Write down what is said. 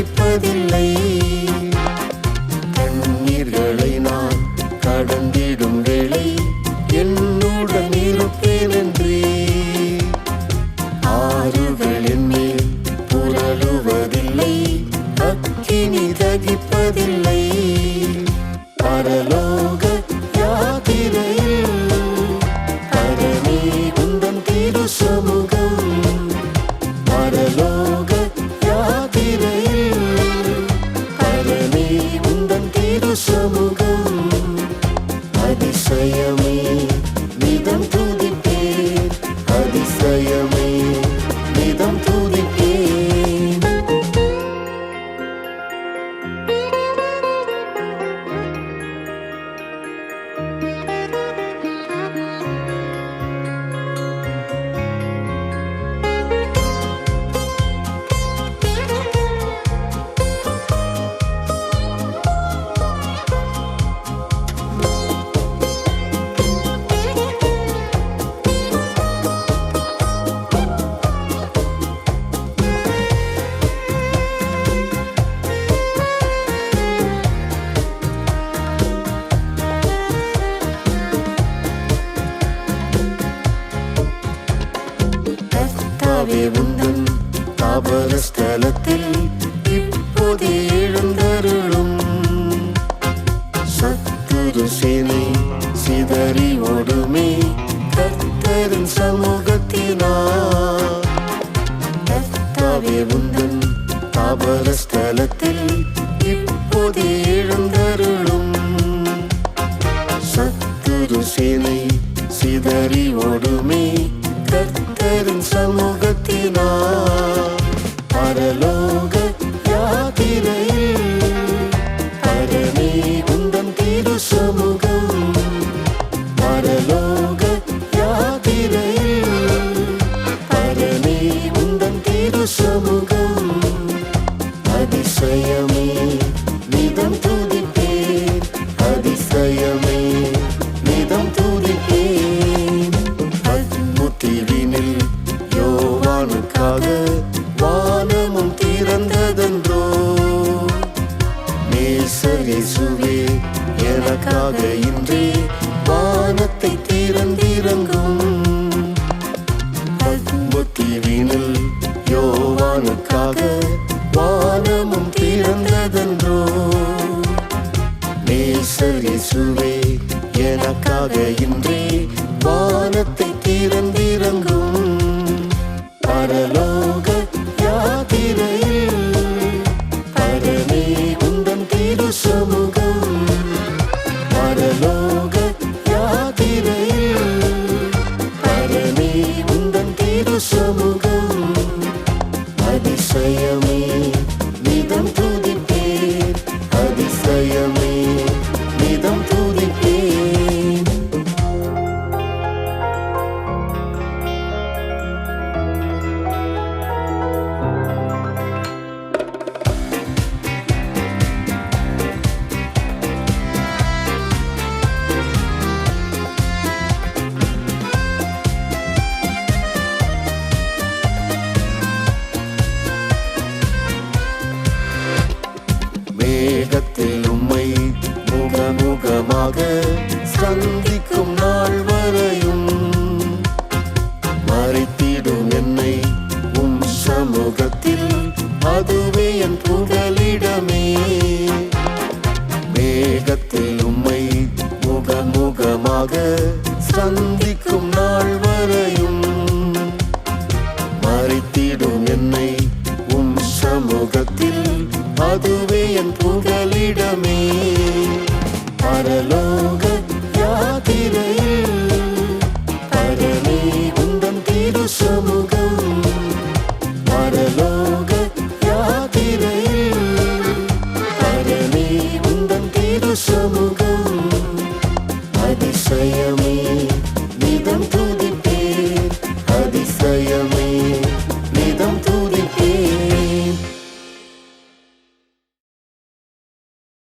தகிப்பதில்லை. கண்ணீர்களை நான் கடந்திடும் வேளை என்னுடன் இருப்பேன் என்றே. ஆறுகள் என் மேல் புரளுவதில்லை, அக்கினி தகிப்பதில்லை. பரலோக யாத்திரையில் பரமே உந்தன் திரு சமூகம். பரலோக யாத்திரையில் பரமே உந்தன் திரு சமூகம். அதிசயமே நிதம் துதிப்பேன், அதிசயமே நிதம் துதிப்பேன். உந்தன் தாபர ஸ்தலத்தில் இப்போதே எழுந்தருளும். சத்துரு சேனை சிதறி ஓடுமே கர்த்தரின் சமூகத்தினார். கர்த்தாவே உந்தன் தாபர ஸ்தலத்தில் இப்போதே எழுந்தருளும். சத்துரு சேனை சிதறி ஓடுமே கர்த்தரின் சமூகத்தினார். பரலோக யாத்திரையில் பரமே உந்தன் திரு சமூகம். பரலோக யாத்திரையில் பரமே உந்தன் திரு சமூகம். அதிசயமே நிதம் துதிப்பேன், அதிசயமே நிதம் துதிப்பேன். தீவினில் யோவானுக்காக வானமும் திறந்ததென்றோ. நேசர் இயேசுவே எனக்காக இன்றே வானத்தை திறந்திறங்கும். தீவினில் யோவானுக்காக வானமும் திறந்ததென்றோ. நேசர் இயேசுவே எனக்காக இன்றே வானத்தை திறந்திறங்கும். பரலோக யாத்திரையில் பரமே உந்தன் திரு சமூகம். பரலோக யாத்திரையில் பரமே உந்தன் திரு சமூகம். அதிசயமே நிதம் துதிப்பேன், அதிசயமே நிதம் துதிப்பேன். மேகத்தில் உம்மை முகமுகமாக சந்திக்கும் நாள் வரையும் மறைத்திடும் என்னை உம் சமூகத்தில், அதுவே என் புகலிடமே. மேகத்தில் உம்மை முகமுகமாக சந்திக்கும் நாள் வரையும் மறைத்திடும் என்னை உம் சமூகத்தில், அதுவே